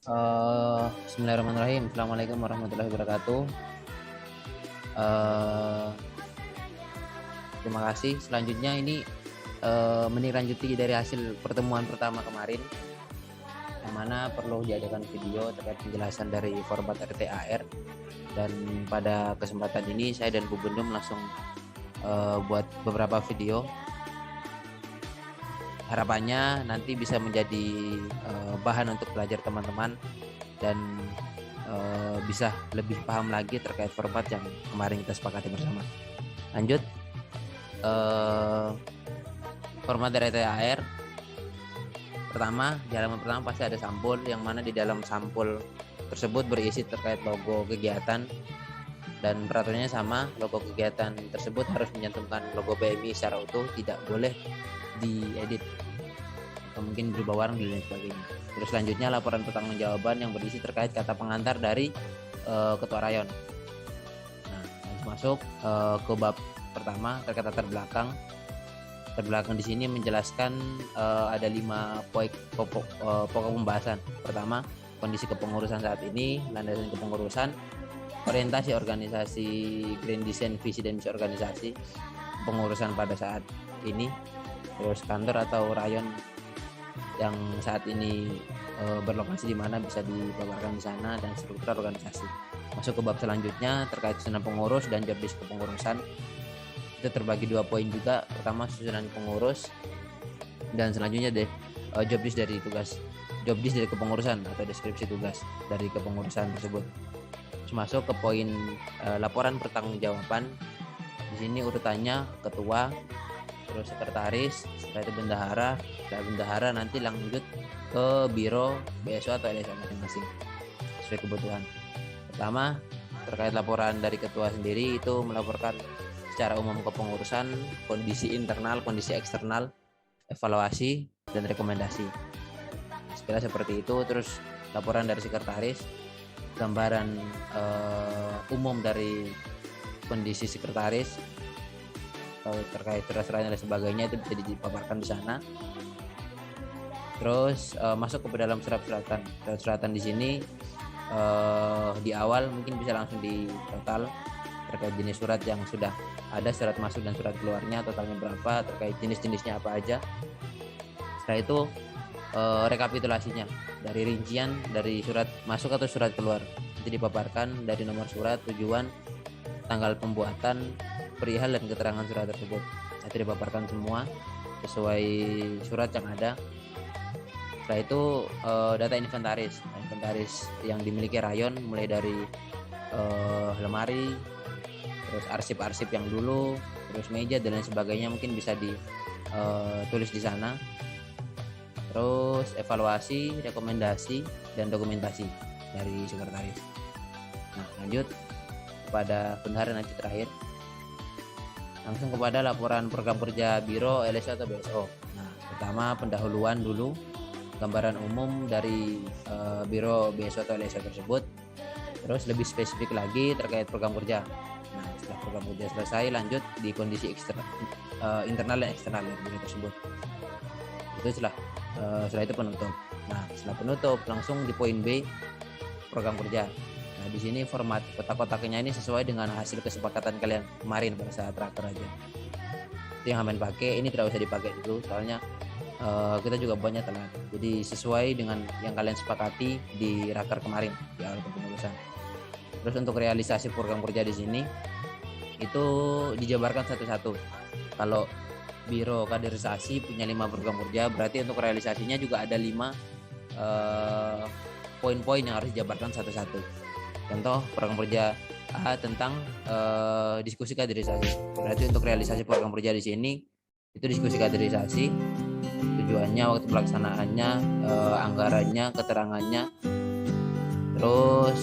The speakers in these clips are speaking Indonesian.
Bismillahirrahmanirrahim. Assalamualaikum warahmatullahi wabarakatuh. Eh, Terima kasih. Selanjutnya ini menindaklanjuti dari hasil pertemuan pertama kemarin, yang mana perlu diadakan video terkait penjelasan dari format RTAR. Dan pada kesempatan ini saya dan Bu Bendum langsung buat beberapa video. Harapannya nanti bisa menjadi bahan untuk belajar teman-teman dan bisa lebih paham lagi terkait format yang kemarin kita sepakati bersama. Lanjut, format dari THR. Pertama, di halaman pertama pasti ada sampul, yang mana di dalam sampul tersebut berisi terkait logo kegiatan, dan peraturannya sama. Logo kegiatan tersebut harus menyantumkan logo PMI secara utuh, tidak boleh diedit atau mungkin berubah warna dan lain sebagainya. Terus selanjutnya laporan pertanggungjawaban yang berisi terkait kata pengantar dari ketua rayon. Nah, masuk ke bab pertama terkait latar belakang. Latar belakang di sini menjelaskan ada 5 poin pokok pembahasan. Pertama, kondisi kepengurusan saat ini, landasan kepengurusan, orientasi organisasi, grand design, visi dan misi organisasi pengurusan pada saat ini, terus kantor atau rayon yang saat ini berlokasi di mana bisa dipaparkan di sana, dan struktur organisasi. Masuk ke bab selanjutnya terkait susunan pengurus dan job desk kepengurusan. Itu terbagi 2 poin juga. Pertama, susunan pengurus, dan selanjutnya job desk dari kepengurusan atau deskripsi tugas dari kepengurusan tersebut. Terus masuk ke poin laporan pertanggungjawaban. Di sini urutannya ketua, terus sekretaris, setelah itu bendahara, dan bendahara nanti lanjut ke biro, BSO atau LSO masing-masing sesuai kebutuhan. Pertama, terkait laporan dari ketua sendiri, itu melaporkan secara umum kepengurusan, kondisi internal, kondisi eksternal, evaluasi, dan rekomendasi. Sekilas seperti itu. Terus laporan dari sekretaris, gambaran umum dari kondisi sekretaris terkait surat-suratnya dan sebagainya, itu bisa dipaparkan di sana. Terus masuk ke dalam surat-suratan di sini. Di awal mungkin bisa langsung di total terkait jenis surat yang sudah ada, surat masuk dan surat keluarnya totalnya berapa, terkait jenis-jenisnya apa aja. Setelah itu rekapitulasinya dari rincian dari surat masuk atau surat keluar, itu dipaparkan dari nomor surat, tujuan, tanggal pembuatan, perihal dan keterangan surat tersebut. Itu dipaparkan semua sesuai surat yang ada. Setelah itu data inventaris yang dimiliki rayon, mulai dari lemari, terus arsip-arsip yang dulu, terus meja dan lain sebagainya, mungkin bisa ditulis di sana. Terus evaluasi, rekomendasi, dan dokumentasi dari sekretaris. Nah, lanjut kepada bendahara nanti terakhir. Langsung kepada laporan program kerja biro, LSO atau BSO. Nah, pertama pendahuluan dulu, gambaran umum dari biro, BSO atau LSO tersebut. Terus lebih spesifik lagi terkait program kerja. Nah, setelah program kerja selesai, lanjut di kondisi internal dan eksternal dari biro tersebut. Itu setelah itu penutup. Nah, setelah penutup langsung di poin B, program kerja. Nah, di sini format kotak-kotaknya ini sesuai dengan hasil kesepakatan kalian kemarin pada saat raker aja. Itu yang kalian pakai, ini tidak usah dipakai dulu soalnya kita juga banyak telat. Jadi sesuai dengan yang kalian sepakati di raker kemarin di awal kepengurusan. Terus untuk realisasi program kerja di sini itu dijabarkan satu-satu. Kalau biro kaderisasi punya 5 program kerja, berarti untuk realisasinya juga ada 5 poin-poin yang harus dijabarkan satu-satu. Contoh program kerja A tentang diskusi kaderisasi. Berarti untuk realisasi program kerja di sini itu diskusi kaderisasi, tujuannya, waktu pelaksanaannya, anggarannya, keterangannya, terus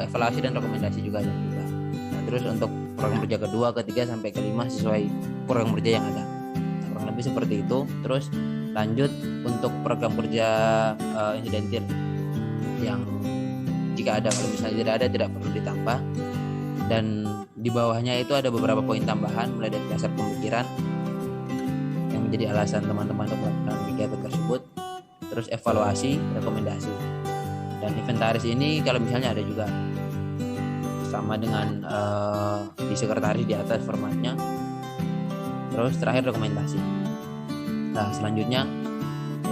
evaluasi dan rekomendasi juga ada. Nah, terus untuk program kerja kedua, ketiga sampai kelima sesuai program kerja yang ada. Nah, kurang lebih seperti itu. Terus lanjut untuk program kerja insidentil yang jika ada, kalau misalnya tidak ada tidak perlu ditambah. Dan di bawahnya itu ada beberapa poin tambahan mulai dari dasar pemikiran yang menjadi alasan teman-teman untuk melakukan kegiatan tersebut, terus evaluasi, rekomendasi. Dan inventaris ini kalau misalnya ada juga sama dengan di sekretaris di atas formatnya. Terus terakhir dokumentasi. Nah, selanjutnya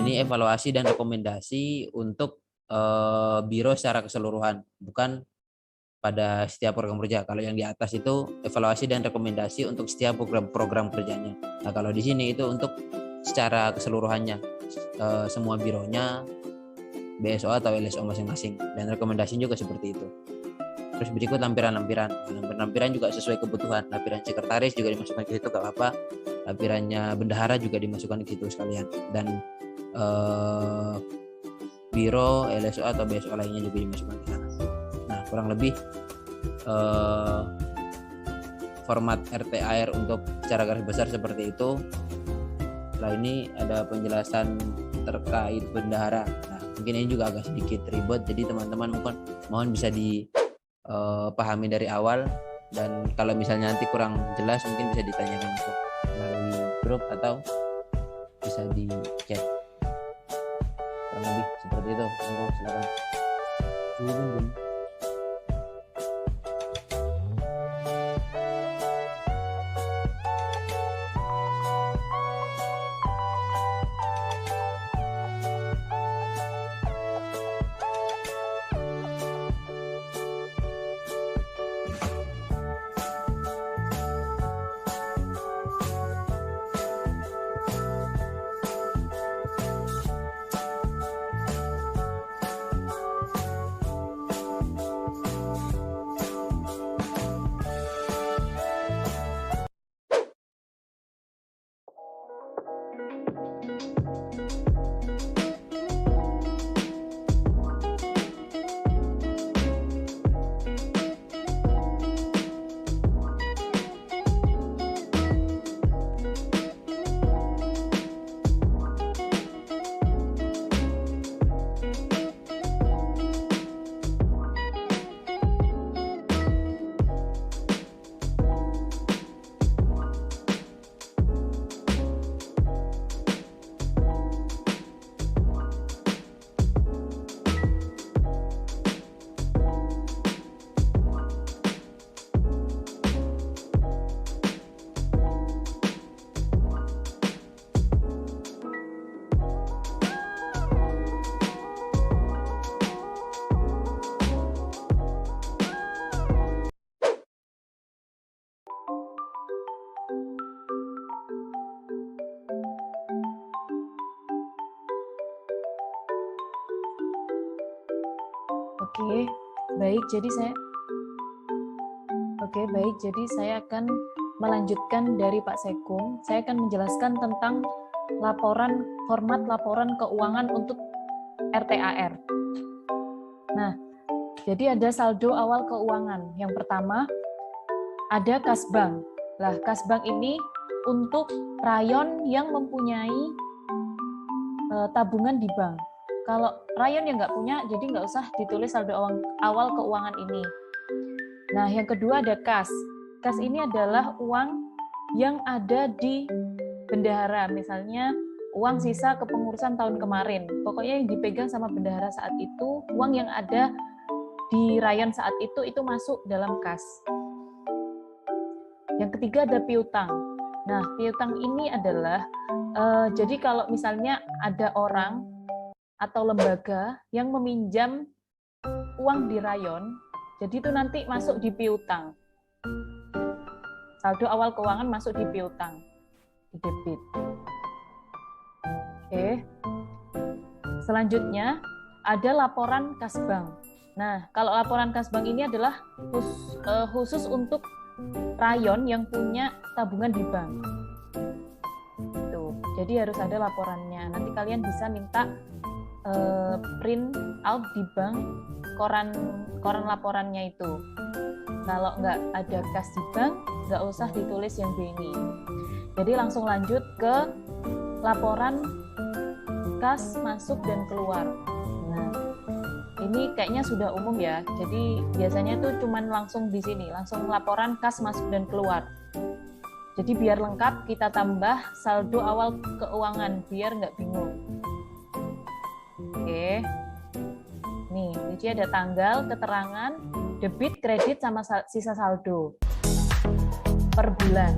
ini evaluasi dan rekomendasi untuk biro secara keseluruhan, bukan pada setiap program kerja. Kalau yang di atas itu evaluasi dan rekomendasi untuk setiap program kerjanya. Nah, kalau di sini itu untuk secara keseluruhannya, semua bironya, BSO atau LSO masing-masing, dan rekomendasi juga seperti itu. Terus berikut lampiran-lampiran. Lampiran juga sesuai kebutuhan. Lampiran sekretaris juga dimasukkan ke situ, gak apa-apa. Lampirannya bendahara juga dimasukkan ke situ sekalian. Dan biro, LSO atau BSO lainnya juga dimasukkan ke sana. Nah, kurang lebih format RTAR untuk secara garis besar seperti itu. Setelah ini ada penjelasan terkait bendahara. Nah, mungkin ini juga agak sedikit ribet, jadi teman-teman mohon bisa dipahami dari awal, dan kalau misalnya nanti kurang jelas mungkin bisa ditanyakan melalui grup atau bisa di chat. Kurang lebih seperti itu. Monggo silakan. Oke, baik. Jadi saya akan melanjutkan dari Pak Sekung. Saya akan menjelaskan tentang format laporan keuangan untuk RTAR. Nah, jadi ada saldo awal keuangan. Yang pertama ada kas bank. Lah, kas bank ini untuk rayon yang mempunyai tabungan di bank. Kalau rayon yang nggak punya, jadi nggak usah ditulis saldo awal keuangan ini. Nah, yang kedua ada kas. Kas ini adalah uang yang ada di bendahara, misalnya uang sisa kepengurusan tahun kemarin. Pokoknya yang dipegang sama bendahara saat itu, uang yang ada di rayon saat itu masuk dalam kas. Yang ketiga ada piutang. Nah, piutang ini adalah, jadi kalau misalnya ada orang atau lembaga yang meminjam uang di rayon, jadi itu nanti masuk di piutang. Saldo awal keuangan masuk di piutang, di debit. Oke. Selanjutnya ada laporan kas bank. Nah, kalau laporan kas bank ini adalah khusus untuk rayon yang punya tabungan di bank. Tuh, jadi harus ada laporannya. Nanti kalian bisa minta print out di bank koran laporannya itu. Kalau nggak ada kas di bank, nggak usah ditulis yang B ini. Jadi langsung lanjut ke laporan kas masuk dan keluar. Nah, ini kayaknya sudah umum ya. Jadi biasanya tuh cuman langsung di sini, langsung laporan kas masuk dan keluar. Jadi biar lengkap kita tambah saldo awal keuangan biar nggak bingung. Oke. Nih, di Jadi ada tanggal, keterangan, debit, kredit, sama sisa saldo per bulan.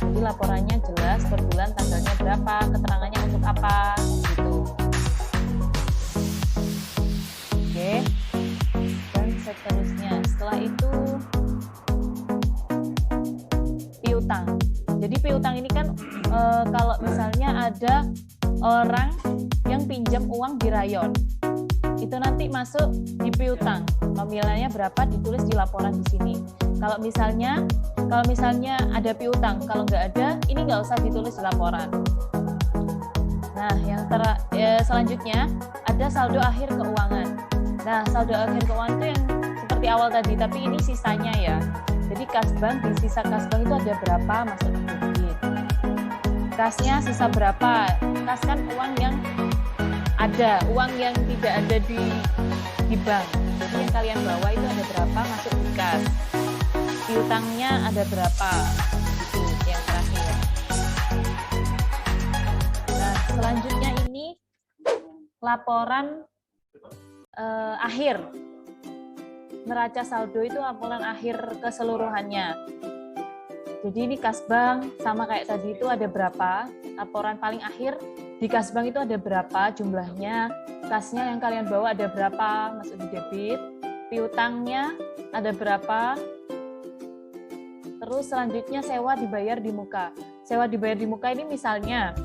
Jadi laporannya jelas per bulan, tanggalnya berapa, keterangannya untuk apa, gitu. Oke. Dan seterusnya. Setelah itu piutang. Jadi piutang ini kan kalau misalnya ada orang yang pinjam uang di rayon, itu nanti masuk di piutang. Nominalnya berapa ditulis di laporan di sini. Kalau misalnya ada piutang, kalau nggak ada, ini nggak usah ditulis di laporan. Nah, selanjutnya ada saldo akhir keuangan. Nah, saldo akhir keuangan itu yang seperti awal tadi, tapi ini sisanya ya. Jadi kasbank, di sisa kasbank itu ada berapa masuk di debit. Kasnya sisa berapa? Kas kan uang yang ada, uang yang tidak ada di bank. Jadi yang kalian bawa itu ada berapa masuk di kas. Piutangnya ada berapa? Itu yang terakhir. Nah, selanjutnya ini laporan akhir. Neraca saldo itu laporan akhir keseluruhannya. Jadi ini kasbank sama kayak tadi itu ada berapa, laporan paling akhir di kasbank itu ada berapa jumlahnya, kasnya yang kalian bawa ada berapa masuk di debit, piutangnya ada berapa, terus selanjutnya sewa dibayar di muka. Sewa dibayar di muka ini misalnya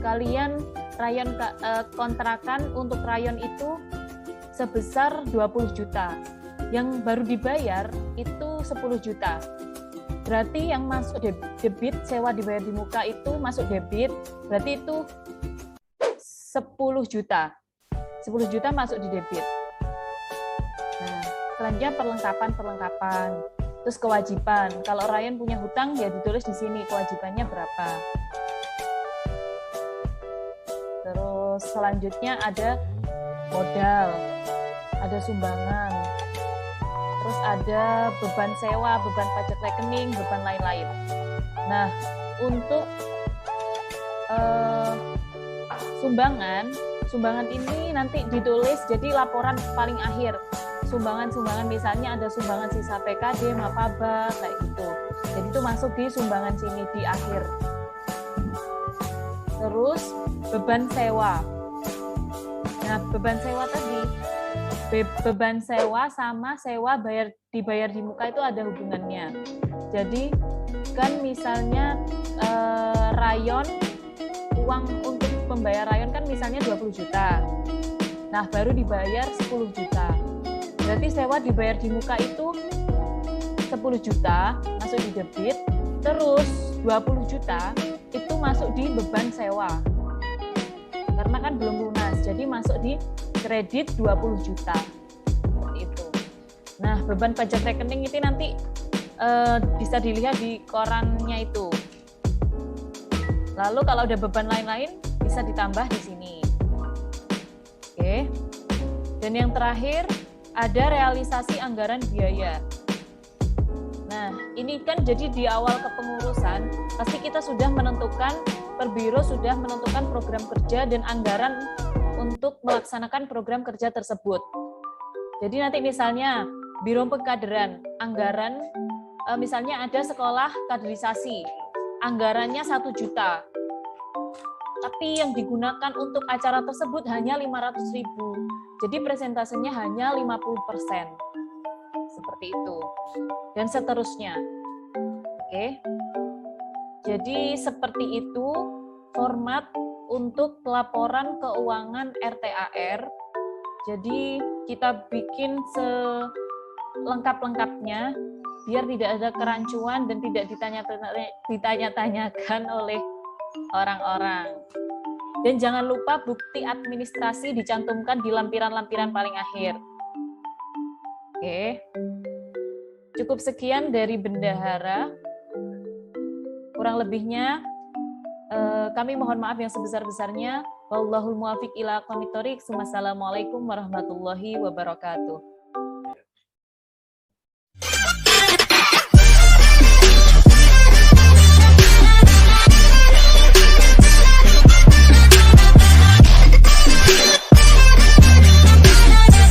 kalian rayon kontrakan untuk rayon itu sebesar 20 juta. Yang baru dibayar itu 10 juta. Berarti yang masuk debit sewa dibayar di muka itu masuk debit, berarti itu 10 juta. 10 juta masuk di debit. Nah, selanjutnya perlengkapan. Terus kewajiban. Kalau rayon punya hutang ya ditulis di sini kewajibannya berapa. Terus selanjutnya ada modal, ada sumbangan. Terus ada beban sewa, beban pajak rekening, beban lain-lain. Nah, untuk sumbangan ini nanti ditulis jadi laporan paling akhir. Sumbangan misalnya ada sumbangan sisa PKD, Mapaba, kayak gitu. Jadi itu masuk di sumbangan sini di akhir. Terus beban sewa. Nah, beban sewa tadi, beban sewa sama sewa dibayar di muka itu ada hubungannya. Jadi kan misalnya rayon, uang untuk pembayar rayon kan misalnya 20 juta. Nah, baru dibayar 10 juta. Berarti sewa dibayar di muka itu 10 juta masuk di debit, terus 20 juta itu masuk di beban sewa. Karena kan belum lunas, jadi masuk di kredit 20 juta. Seperti itu. Nah, beban pajak rekening itu nanti bisa dilihat di korannya itu. Lalu kalau ada beban lain-lain bisa ditambah di sini. Oke. Dan yang terakhir ada realisasi anggaran biaya. Nah, ini kan jadi di awal kepengurusan pasti kita sudah menentukan, per biro sudah menentukan program kerja dan anggaran untuk melaksanakan program kerja tersebut. Jadi nanti misalnya biro pengkaderan, anggaran misalnya ada sekolah kaderisasi, anggarannya 1 juta. Tapi yang digunakan untuk acara tersebut hanya 500.000. Jadi presentasenya hanya 50%. Seperti itu. Dan seterusnya. Oke. Jadi seperti itu format untuk laporan keuangan RTAR. Jadi kita bikin selengkap-lengkapnya biar tidak ada kerancuan dan tidak ditanya-tanyakan oleh orang-orang. Dan jangan lupa bukti administrasi dicantumkan di lampiran-lampiran paling akhir. Oke. Cukup sekian dari Bendahara. Kurang lebihnya kami mohon maaf yang sebesar-besarnya. Wallahul muwaffiq ila aqwamit thoriq. Wassalamualaikum warahmatullahi wabarakatuh.